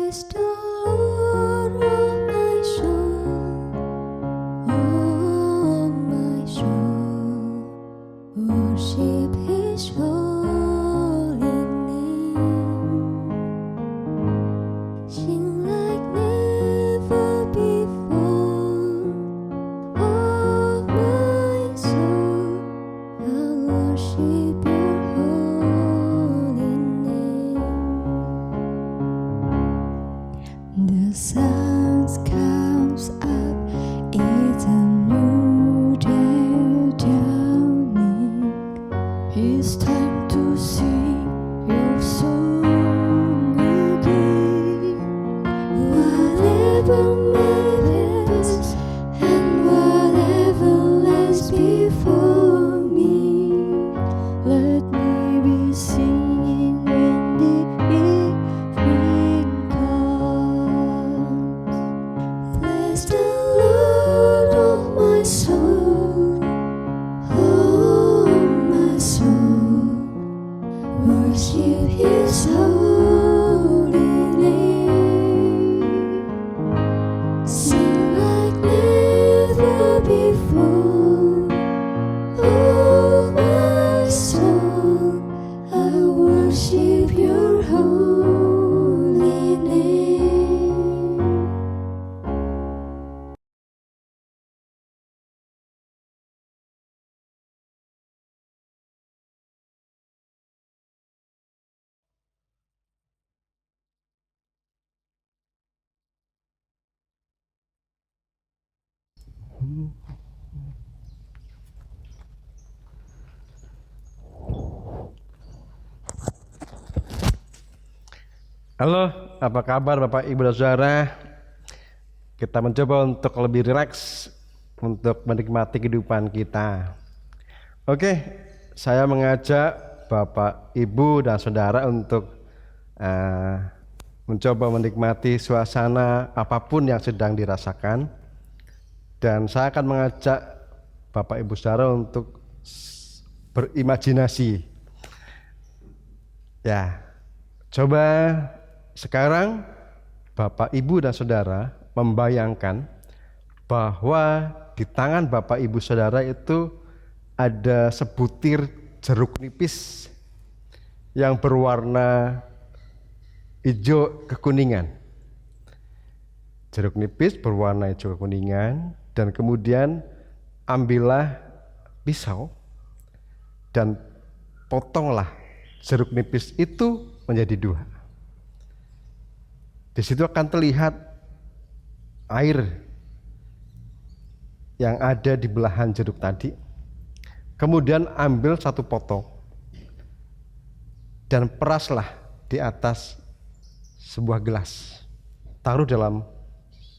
Praise the Lord, oh my soul, oh my soul, worship His holy name. Sing like never before, oh my soul, I worship Your holy name. The sun comes up, it's a new day dawning. It's time to sing your song again. Whatever may pass and whatever lies before me, let me be singing when the evening comes. Bless the Lord, oh my soul, oh my soul, worship His holy name. Sing like never before, oh my soul, I worship Your holy name. Halo, apa kabar Bapak Ibu dan Saudara? Kita mencoba untuk lebih rileks untuk menikmati kehidupan kita. Oke, saya mengajak Bapak Ibu dan Saudara untuk mencoba menikmati suasana apapun yang sedang dirasakan. Dan saya akan mengajak Bapak Ibu Saudara untuk berimajinasi. Ya, coba sekarang Bapak Ibu dan Saudara membayangkan bahwa di tangan Bapak Ibu Saudara itu ada sebutir jeruk nipis yang berwarna hijau kekuningan. Jeruk nipis berwarna hijau kekuningan, dan kemudian ambillah pisau dan potonglah jeruk nipis itu menjadi dua. Di situ akan terlihat air yang ada di belahan jeruk tadi. Kemudian ambil satu potong dan peraslah di atas sebuah gelas. Taruh dalam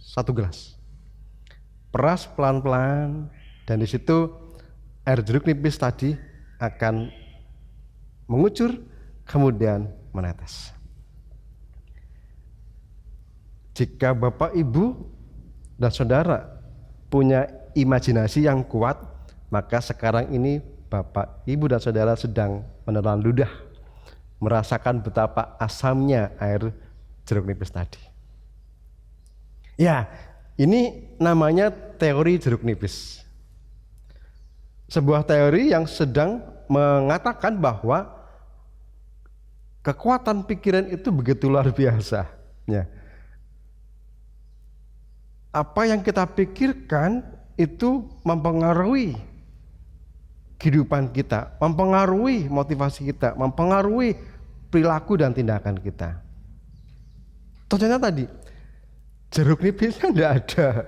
satu gelas. Peras pelan-pelan, dan di situ air jeruk nipis tadi akan mengucur kemudian menetes. Jika Bapak Ibu dan Saudara punya imajinasi yang kuat, maka sekarang ini Bapak Ibu dan Saudara sedang menelan ludah, merasakan betapa asamnya air jeruk nipis tadi. Ya, ini namanya teori jeruk nipis. Sebuah teori yang sedang mengatakan bahwa kekuatan pikiran itu begitu luar biasa. Ya. Apa yang kita pikirkan itu mempengaruhi kehidupan kita, mempengaruhi motivasi kita, mempengaruhi perilaku dan tindakan kita. Ternyata tadi jeruk nipisnya tidak ada,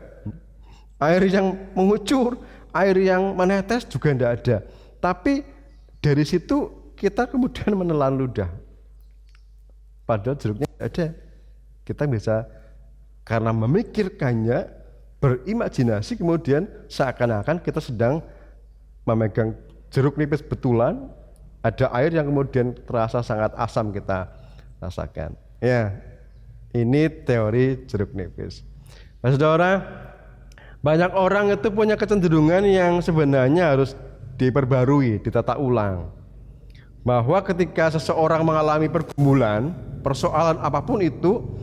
air yang mengucur, air yang menetes juga tidak ada. Tapi dari situ kita kemudian menelan ludah, padahal jeruknya tidak ada. Kita bisa karena memikirkannya, berimajinasi, kemudian seakan-akan kita sedang memegang jeruk nipis betulan, ada air yang kemudian terasa sangat asam kita rasakan. Ya, ini teori jeruk nipis. Nah, saudara, banyak orang itu punya kecenderungan yang sebenarnya harus diperbarui, ditata ulang. Bahwa ketika seseorang mengalami pergumulan, persoalan apapun itu,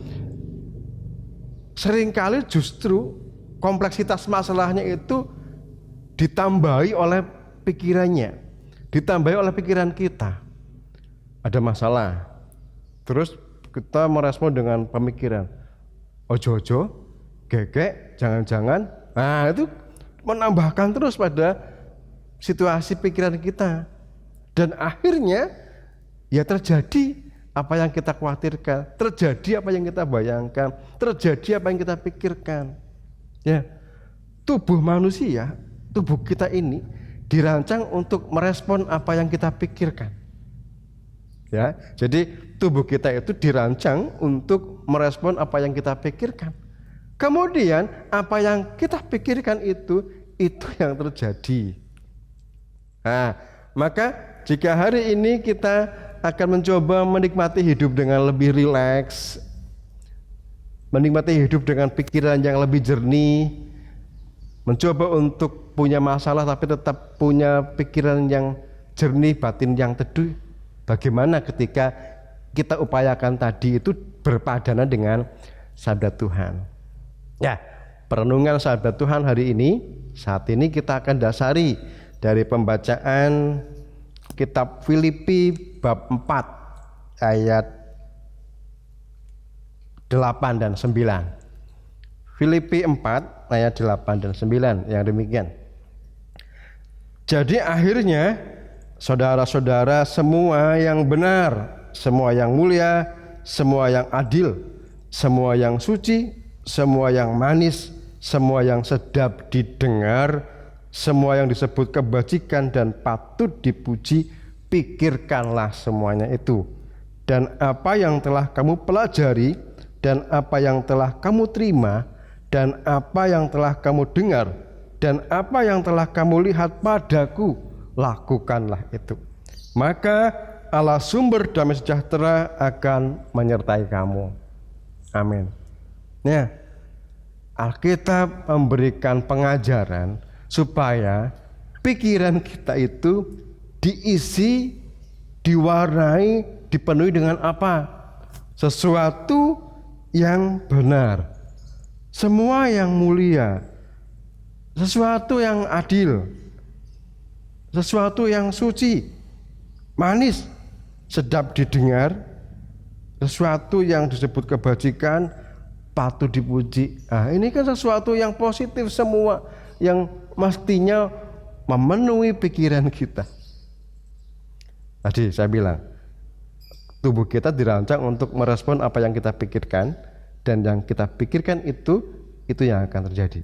seringkali justru kompleksitas masalahnya itu ditambahi oleh pikirannya, ditambahi oleh pikiran kita. Ada masalah, terus kita merespon dengan pemikiran, ojo-ojo, gegek, jangan-jangan. Nah, itu menambahkan terus pada situasi pikiran kita, dan akhirnya ya terjadi apa yang kita khawatirkan, terjadi apa yang kita bayangkan, terjadi apa yang kita pikirkan. Ya, tubuh manusia, tubuh kita ini dirancang untuk merespon apa yang kita pikirkan. Ya, jadi tubuh kita itu dirancang untuk merespon apa yang kita pikirkan. Kemudian apa yang kita pikirkan itu yang terjadi. Nah, maka jika hari ini kita akan mencoba menikmati hidup dengan lebih rileks, menikmati hidup dengan pikiran yang lebih jernih, mencoba untuk punya masalah tapi tetap punya pikiran yang jernih, batin yang teduh. Bagaimana ketika kita upayakan tadi itu berpadanan dengan sabda Tuhan. Ya, perenungan sabda Tuhan hari ini, saat ini kita akan dasari dari pembacaan kitab Filipi bab 4 ayat 8 dan 9. Filipi 4 ayat 8 dan 9 yang demikian. Jadi akhirnya saudara-saudara, semua yang benar, semua yang mulia, semua yang adil, semua yang suci, semua yang manis, semua yang sedap didengar, semua yang disebut kebajikan dan patut dipuji, pikirkanlah semuanya itu. Dan apa yang telah kamu pelajari, dan apa yang telah kamu terima, dan apa yang telah kamu dengar, dan apa yang telah kamu lihat padaku, lakukanlah itu. Maka Allah sumber damai sejahtera akan menyertai kamu. Amin. Ya, Alkitab memberikan pengajaran supaya pikiran kita itu diisi, diwarnai, dipenuhi dengan apa? Sesuatu yang benar, semua yang mulia, sesuatu yang adil, sesuatu yang suci, manis, sedap didengar, sesuatu yang disebut kebajikan, patut dipuji. Nah, ini kan sesuatu yang positif semua, yang mestinya memenuhi pikiran kita. Tadi saya bilang, tubuh kita dirancang untuk merespon apa yang kita pikirkan, dan yang kita pikirkan itu yang akan terjadi.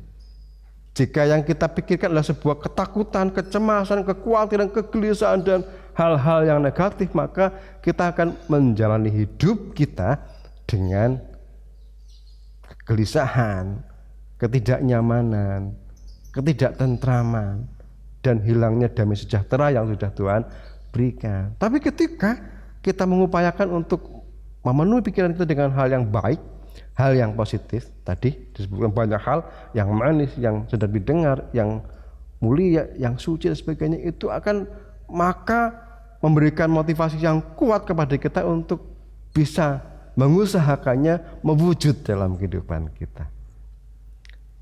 Jika yang kita pikirkan adalah sebuah ketakutan, kecemasan, kekhawatiran, kegelisahan, dan hal-hal yang negatif, maka kita akan menjalani hidup kita dengan kegelisahan, ketidaknyamanan, ketidaktentraman, dan hilangnya damai sejahtera yang sudah Tuhan berikan. Tapi ketika kita mengupayakan untuk memenuhi pikiran kita dengan hal yang baik, hal yang positif, tadi disebutkan banyak hal yang manis, yang sedap didengar, yang mulia, yang suci dan sebagainya, itu akan maka memberikan motivasi yang kuat kepada kita untuk bisa mengusahakannya mewujud dalam kehidupan kita.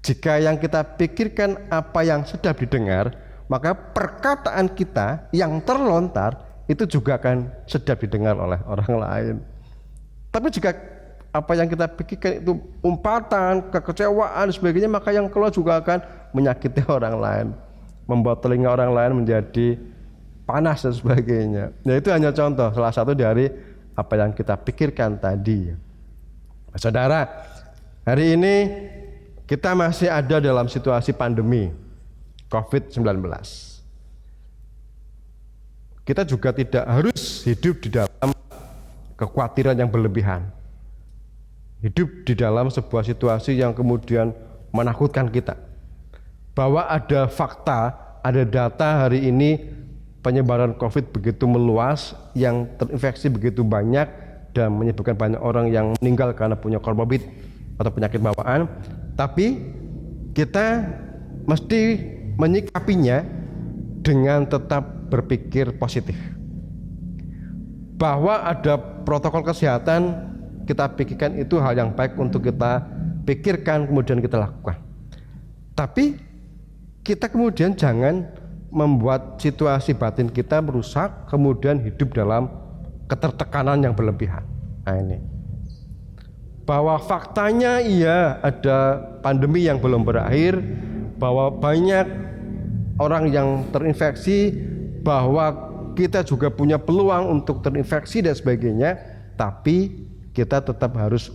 Jika yang kita pikirkan apa yang sedap didengar, maka perkataan kita yang terlontar itu juga akan sedap didengar oleh orang lain. Tapi jika apa yang kita pikirkan itu umpatan, kekecewaan dan sebagainya, maka yang keluar juga akan menyakiti orang lain, membuat telinga orang lain menjadi panas dan sebagainya. Nah, itu hanya contoh salah satu dari apa yang kita pikirkan tadi. Saudara, hari ini kita masih ada dalam situasi pandemi COVID-19. Kita juga tidak harus hidup di dalam kekhawatiran yang berlebihan, hidup di dalam sebuah situasi yang kemudian menakutkan kita. Bahwa ada fakta, ada data hari ini penyebaran COVID begitu meluas, yang terinfeksi begitu banyak, dan menyebabkan banyak orang yang meninggal karena punya komorbid atau penyakit bawaan. Tapi kita mesti menyikapinya dengan tetap berpikir positif. Bahwa ada protokol kesehatan, kita pikirkan itu hal yang baik untuk kita pikirkan, kemudian kita lakukan. Tapi kita kemudian jangan membuat situasi batin kita merusak, kemudian hidup dalam ketertekanan yang berlebihan. Nah ini, bahwa faktanya iya ada pandemi yang belum berakhir, bahwa banyak orang yang terinfeksi, bahwa kita juga punya peluang untuk terinfeksi dan sebagainya, tapi kita tetap harus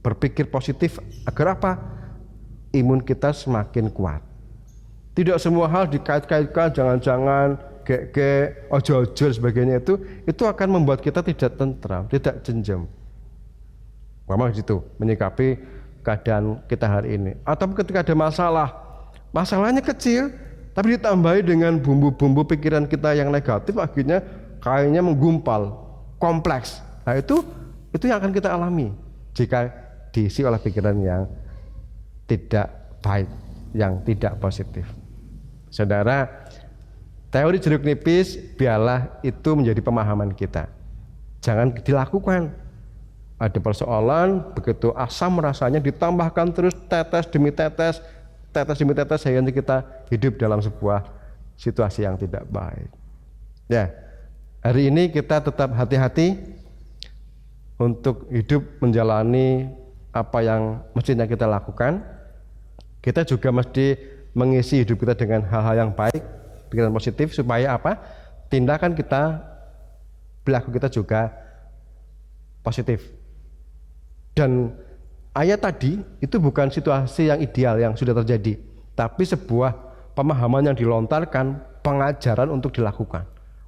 berpikir positif agar apa? Imun kita semakin kuat. Tidak semua hal dikait-kaitkan, jangan-jangan, ojo-ojo sebagainya, itu akan membuat kita tidak tentram, tidak jenjam. Memang gitu menyikapi keadaan kita hari ini. Atau ketika ada masalahnya kecil, tapi ditambahi dengan bumbu-bumbu pikiran kita yang negatif, akhirnya kayaknya menggumpal, kompleks. Nah itu yang akan kita alami jika diisi oleh pikiran yang tidak baik, yang tidak positif. Saudara, teori jeruk nipis biarlah itu menjadi pemahaman kita. Jangan dilakukan. Ada persoalan, begitu asam rasanya ditambahkan terus tetes demi tetes sehingga kita hidup dalam sebuah situasi yang tidak baik. Ya, hari ini kita tetap hati-hati untuk hidup menjalani apa yang mestinya kita lakukan. Kita juga mesti mengisi hidup kita dengan hal-hal yang baik, pikiran positif, supaya apa? Tindakan kita, perilaku kita juga positif. Dan ayat tadi itu bukan situasi yang ideal yang sudah terjadi, tapi sebuah pemahaman yang dilontarkan, pengajaran untuk dilakukan.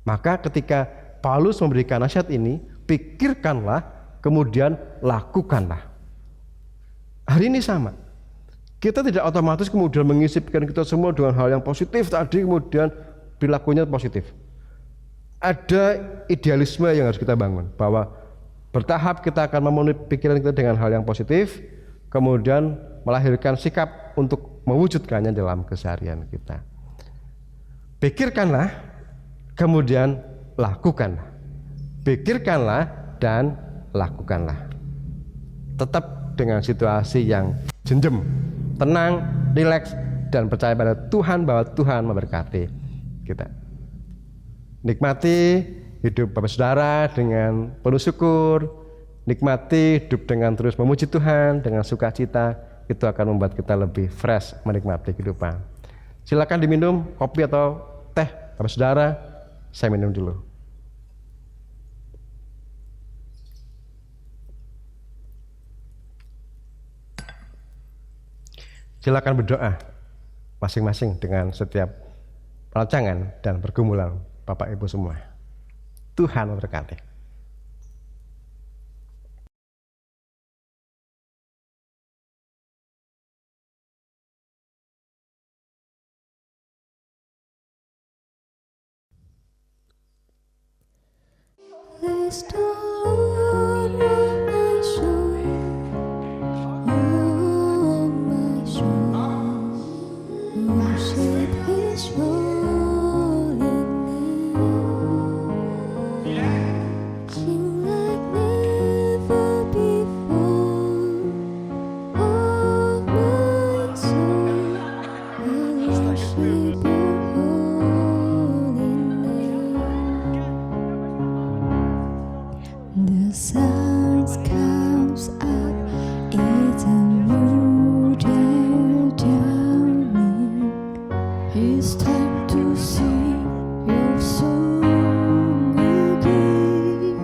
Maka ketika Paulus memberikan nasihat ini, pikirkanlah, kemudian lakukanlah. Hari ini sama. Kita tidak otomatis kemudian mengisi pikiran kita semua dengan hal yang positif tadi, kemudian perilakunya positif. Ada idealisme yang harus kita bangun, bahwa bertahap kita akan memenuhi pikiran kita dengan hal yang positif, kemudian melahirkan sikap untuk mewujudkannya dalam keseharian kita. Pikirkanlah, kemudian lakukanlah. Pikirkanlah dan lakukanlah. Tetap dengan situasi yang jenjem, tenang, rileks, dan percaya pada Tuhan bahwa Tuhan memberkati kita. Nikmati hidup Bapak Saudara dengan penuh syukur, nikmati hidup dengan terus memuji Tuhan dengan sukacita. Itu akan membuat kita lebih fresh menikmati kehidupan. Silakan diminum kopi atau teh Bapak Saudara. Saya minum dulu. Silakan berdoa masing-masing dengan setiap rancangan dan pergumulan Bapak Ibu semua. Tuhan memberkati. Bless the Lord, oh my soul, oh my soul, worship His holy name. Sing like never before, oh my soul, worship Your holy name. The sun comes up, it's a new day dawning. It's time to sing your song again.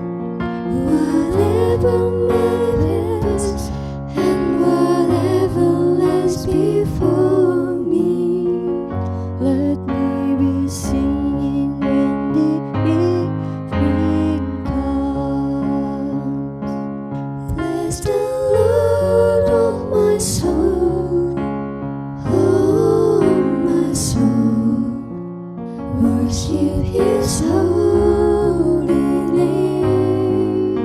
Whatever manifests and whatever lies before me, let me be singing when the evening comes. Bless the Lord, oh my soul, oh my soul, worship His holy name.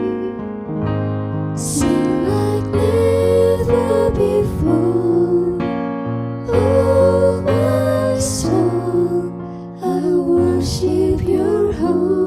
Sing like never before, oh my soul, I worship Your holy